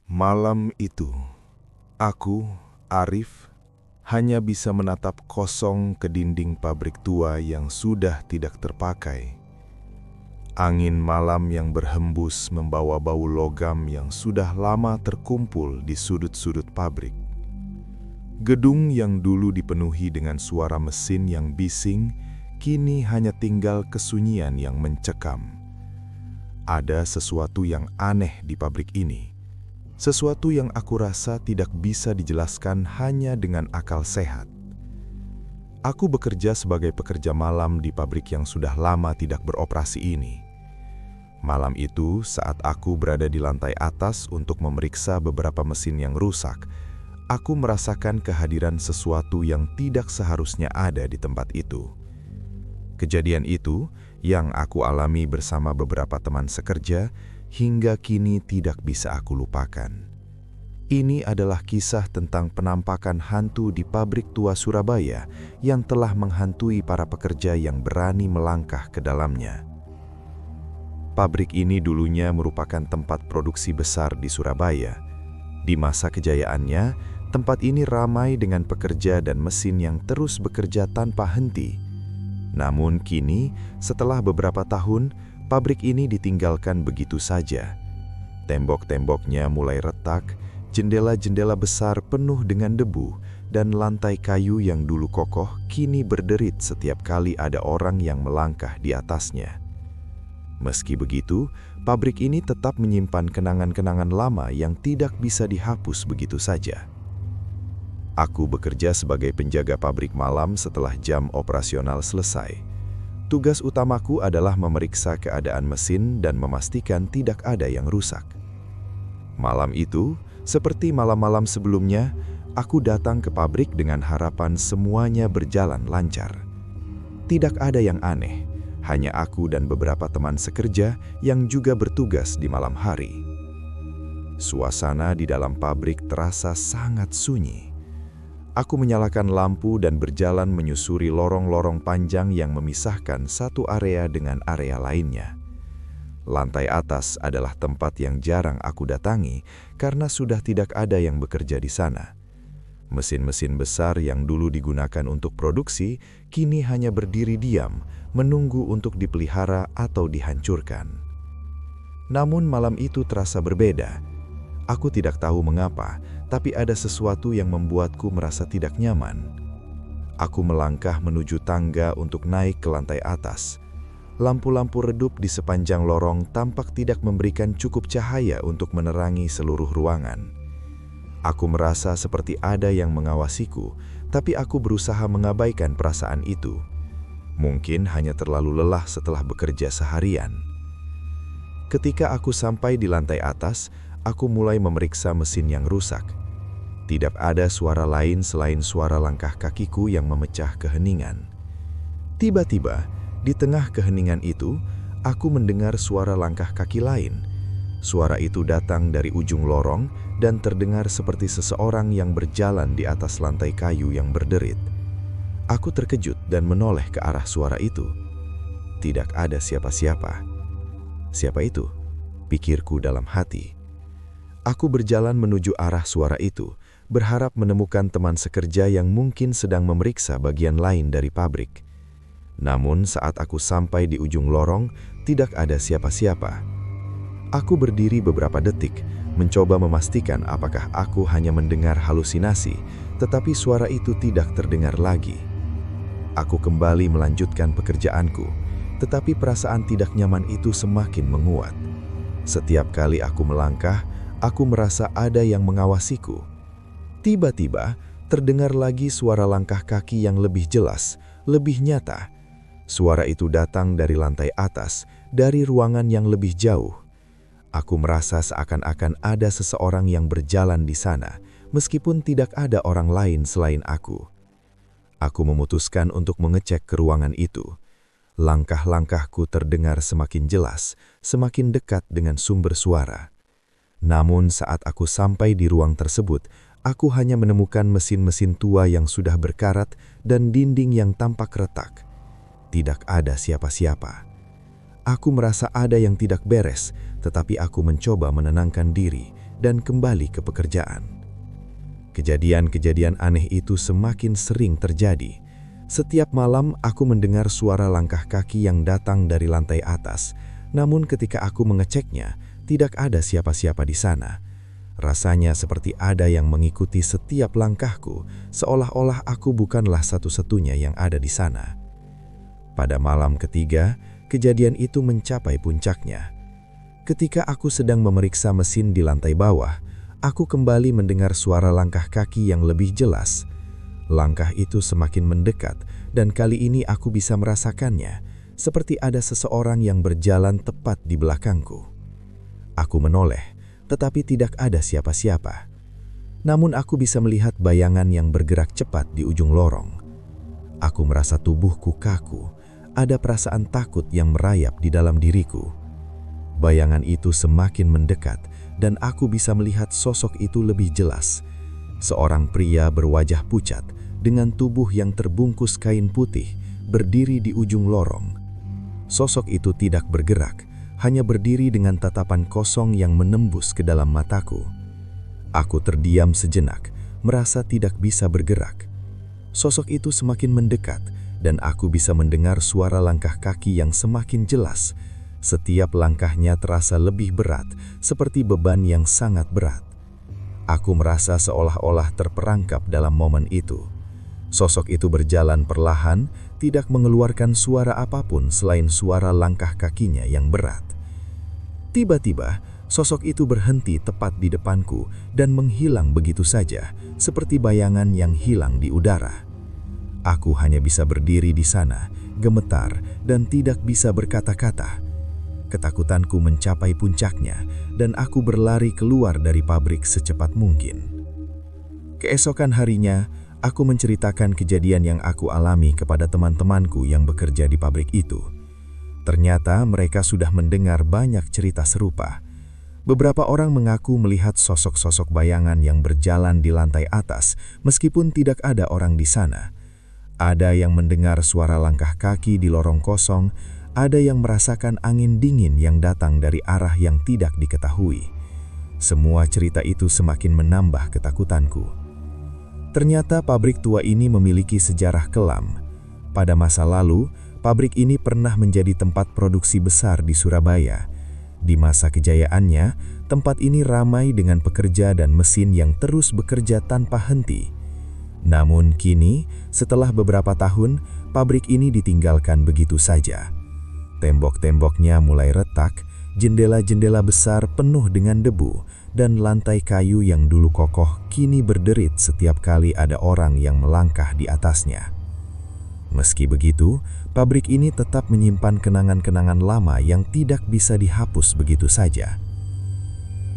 Malam itu, aku, Arif, hanya bisa menatap kosong ke dinding pabrik tua yang sudah tidak terpakai. Angin malam yang berhembus membawa bau logam yang sudah lama terkumpul di sudut-sudut pabrik. Gedung yang dulu dipenuhi dengan suara mesin yang bising, kini hanya tinggal kesunyian yang mencekam. Ada sesuatu yang aneh di pabrik ini. Sesuatu yang aku rasa tidak bisa dijelaskan hanya dengan akal sehat. Aku bekerja sebagai pekerja malam di pabrik yang sudah lama tidak beroperasi ini. Malam itu, saat aku berada di lantai atas untuk memeriksa beberapa mesin yang rusak, aku merasakan kehadiran sesuatu yang tidak seharusnya ada di tempat itu. Kejadian itu, yang aku alami bersama beberapa teman sekerja, hingga kini tidak bisa aku lupakan. Ini adalah kisah tentang penampakan hantu di pabrik tua Surabaya yang telah menghantui para pekerja yang berani melangkah ke dalamnya. Pabrik ini dulunya merupakan tempat produksi besar di Surabaya. Di masa kejayaannya, tempat ini ramai dengan pekerja dan mesin yang terus bekerja tanpa henti. Namun kini, setelah beberapa tahun, pabrik ini ditinggalkan begitu saja. Tembok-temboknya mulai retak, jendela-jendela besar penuh dengan debu, dan lantai kayu yang dulu kokoh kini berderit setiap kali ada orang yang melangkah di atasnya. Meski begitu, pabrik ini tetap menyimpan kenangan-kenangan lama yang tidak bisa dihapus begitu saja. Aku bekerja sebagai penjaga pabrik malam setelah jam operasional selesai. Tugas utamaku adalah memeriksa keadaan mesin dan memastikan tidak ada yang rusak. Malam itu, seperti malam-malam sebelumnya, aku datang ke pabrik dengan harapan semuanya berjalan lancar. Tidak ada yang aneh, hanya aku dan beberapa teman sekerja yang juga bertugas di malam hari. Suasana di dalam pabrik terasa sangat sunyi. Aku menyalakan lampu dan berjalan menyusuri lorong-lorong panjang yang memisahkan satu area dengan area lainnya. Lantai atas adalah tempat yang jarang aku datangi karena sudah tidak ada yang bekerja di sana. Mesin-mesin besar yang dulu digunakan untuk produksi kini hanya berdiri diam, menunggu untuk dipelihara atau dihancurkan. Namun malam itu terasa berbeda. Aku tidak tahu mengapa, tapi ada sesuatu yang membuatku merasa tidak nyaman. Aku melangkah menuju tangga untuk naik ke lantai atas. Lampu-lampu redup di sepanjang lorong tampak tidak memberikan cukup cahaya untuk menerangi seluruh ruangan. Aku merasa seperti ada yang mengawasiku, tapi aku berusaha mengabaikan perasaan itu. Mungkin hanya terlalu lelah setelah bekerja seharian. Ketika aku sampai di lantai atas, aku mulai memeriksa mesin yang rusak. Tidak ada suara lain selain suara langkah kakiku yang memecah keheningan. Tiba-tiba, di tengah keheningan itu, aku mendengar suara langkah kaki lain. Suara itu datang dari ujung lorong dan terdengar seperti seseorang yang berjalan di atas lantai kayu yang berderit. Aku terkejut dan menoleh ke arah suara itu. Tidak ada siapa-siapa. Siapa itu? Pikirku dalam hati. Aku berjalan menuju arah suara itu, berharap menemukan teman sekerja yang mungkin sedang memeriksa bagian lain dari pabrik. Namun saat aku sampai di ujung lorong, tidak ada siapa-siapa. Aku berdiri beberapa detik, mencoba memastikan apakah aku hanya mendengar halusinasi, tetapi suara itu tidak terdengar lagi. Aku kembali melanjutkan pekerjaanku, tetapi perasaan tidak nyaman itu semakin menguat. Setiap kali aku melangkah, aku merasa ada yang mengawasiku. Tiba-tiba, terdengar lagi suara langkah kaki yang lebih jelas, lebih nyata. Suara itu datang dari lantai atas, dari ruangan yang lebih jauh. Aku merasa seakan-akan ada seseorang yang berjalan di sana, meskipun tidak ada orang lain selain aku. Aku memutuskan untuk mengecek ke ruangan itu. Langkah-langkahku terdengar semakin jelas, semakin dekat dengan sumber suara. Namun saat aku sampai di ruang tersebut, aku hanya menemukan mesin-mesin tua yang sudah berkarat dan dinding yang tampak retak. Tidak ada siapa-siapa. Aku merasa ada yang tidak beres, tetapi aku mencoba menenangkan diri dan kembali ke pekerjaan. Kejadian-kejadian aneh itu semakin sering terjadi. Setiap malam aku mendengar suara langkah kaki yang datang dari lantai atas, namun ketika aku mengeceknya, tidak ada siapa-siapa di sana. Rasanya seperti ada yang mengikuti setiap langkahku, seolah-olah aku bukanlah satu-satunya yang ada di sana. Pada malam ketiga, kejadian itu mencapai puncaknya. Ketika aku sedang memeriksa mesin di lantai bawah, aku kembali mendengar suara langkah kaki yang lebih jelas. Langkah itu semakin mendekat, dan kali ini aku bisa merasakannya, seperti ada seseorang yang berjalan tepat di belakangku. Aku menoleh, tetapi tidak ada siapa-siapa. Namun aku bisa melihat bayangan yang bergerak cepat di ujung lorong. Aku merasa tubuhku kaku, ada perasaan takut yang merayap di dalam diriku. Bayangan itu semakin mendekat, dan aku bisa melihat sosok itu lebih jelas. Seorang pria berwajah pucat, dengan tubuh yang terbungkus kain putih, berdiri di ujung lorong. Sosok itu tidak bergerak, hanya berdiri dengan tatapan kosong yang menembus ke dalam mataku. Aku terdiam sejenak, merasa tidak bisa bergerak. Sosok itu semakin mendekat, dan aku bisa mendengar suara langkah kaki yang semakin jelas. Setiap langkahnya terasa lebih berat, seperti beban yang sangat berat. Aku merasa seolah-olah terperangkap dalam momen itu. Sosok itu berjalan perlahan, tidak mengeluarkan suara apapun selain suara langkah kakinya yang berat. Tiba-tiba, sosok itu berhenti tepat di depanku dan menghilang begitu saja, seperti bayangan yang hilang di udara. Aku hanya bisa berdiri di sana, gemetar, dan tidak bisa berkata-kata. Ketakutanku mencapai puncaknya, dan aku berlari keluar dari pabrik secepat mungkin. Keesokan harinya, aku menceritakan kejadian yang aku alami kepada teman-temanku yang bekerja di pabrik itu. Ternyata mereka sudah mendengar banyak cerita serupa. Beberapa orang mengaku melihat sosok-sosok bayangan yang berjalan di lantai atas, meskipun tidak ada orang di sana. Ada yang mendengar suara langkah kaki di lorong kosong, ada yang merasakan angin dingin yang datang dari arah yang tidak diketahui. Semua cerita itu semakin menambah ketakutanku. Ternyata pabrik tua ini memiliki sejarah kelam. Pada masa lalu, pabrik ini pernah menjadi tempat produksi besar di Surabaya. Di masa kejayaannya, tempat ini ramai dengan pekerja dan mesin yang terus bekerja tanpa henti. Namun kini, setelah beberapa tahun, pabrik ini ditinggalkan begitu saja. Tembok-temboknya mulai retak, jendela-jendela besar penuh dengan debu, dan lantai kayu yang dulu kokoh kini berderit setiap kali ada orang yang melangkah di atasnya. Meski begitu, pabrik ini tetap menyimpan kenangan-kenangan lama yang tidak bisa dihapus begitu saja.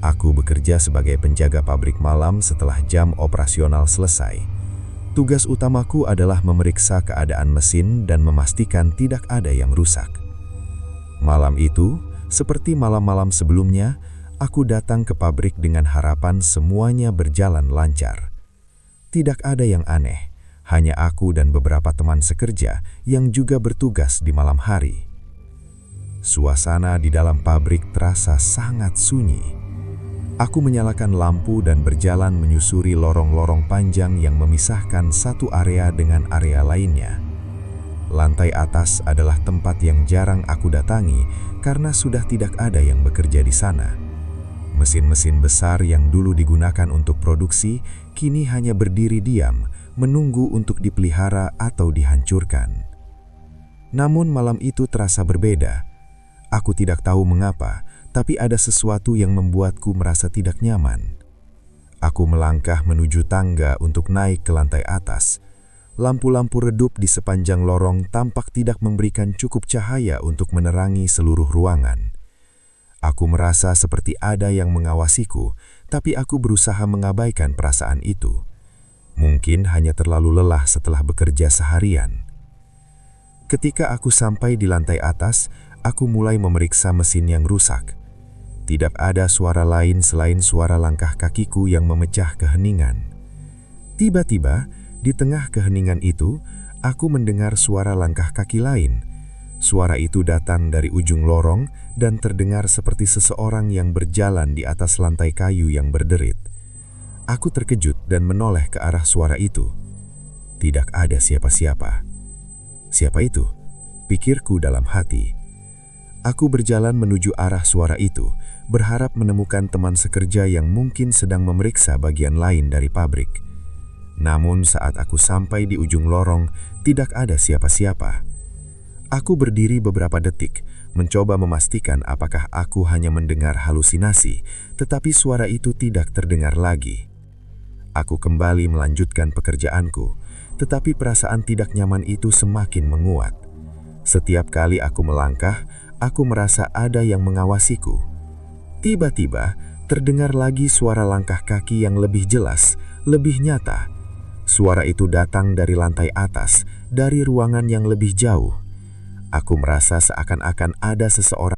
Aku bekerja sebagai penjaga pabrik malam setelah jam operasional selesai. Tugas utamaku adalah memeriksa keadaan mesin dan memastikan tidak ada yang rusak. Malam itu, seperti malam-malam sebelumnya, aku datang ke pabrik dengan harapan semuanya berjalan lancar. Tidak ada yang aneh, hanya aku dan beberapa teman sekerja yang juga bertugas di malam hari. Suasana di dalam pabrik terasa sangat sunyi. Aku menyalakan lampu dan berjalan menyusuri lorong-lorong panjang yang memisahkan satu area dengan area lainnya. Lantai atas adalah tempat yang jarang aku datangi karena sudah tidak ada yang bekerja di sana. Mesin-mesin besar yang dulu digunakan untuk produksi kini hanya berdiri diam, menunggu untuk dipelihara atau dihancurkan. Namun malam itu terasa berbeda. Aku tidak tahu mengapa, tapi ada sesuatu yang membuatku merasa tidak nyaman. Aku melangkah menuju tangga untuk naik ke lantai atas. Lampu-lampu redup di sepanjang lorong tampak tidak memberikan cukup cahaya untuk menerangi seluruh ruangan. Aku merasa seperti ada yang mengawasiku, tapi aku berusaha mengabaikan perasaan itu. Mungkin hanya terlalu lelah setelah bekerja seharian. Ketika aku sampai di lantai atas, aku mulai memeriksa mesin yang rusak. Tidak ada suara lain selain suara langkah kakiku yang memecah keheningan. Tiba-tiba, di tengah keheningan itu, aku mendengar suara langkah kaki lain. Suara itu datang dari ujung lorong dan terdengar seperti seseorang yang berjalan di atas lantai kayu yang berderit. Aku terkejut dan menoleh ke arah suara itu. Tidak ada siapa-siapa. Siapa itu? Pikirku dalam hati. Aku berjalan menuju arah suara itu, berharap menemukan teman sekerja yang mungkin sedang memeriksa bagian lain dari pabrik. Namun saat aku sampai di ujung lorong, tidak ada siapa-siapa. Aku berdiri beberapa detik, mencoba memastikan apakah aku hanya mendengar halusinasi, tetapi suara itu tidak terdengar lagi. Aku kembali melanjutkan pekerjaanku, tetapi perasaan tidak nyaman itu semakin menguat. Setiap kali aku melangkah, aku merasa ada yang mengawasiku. Tiba-tiba, terdengar lagi suara langkah kaki yang lebih jelas, lebih nyata. Suara itu datang dari lantai atas, dari ruangan yang lebih jauh. Aku merasa seakan-akan ada seseorang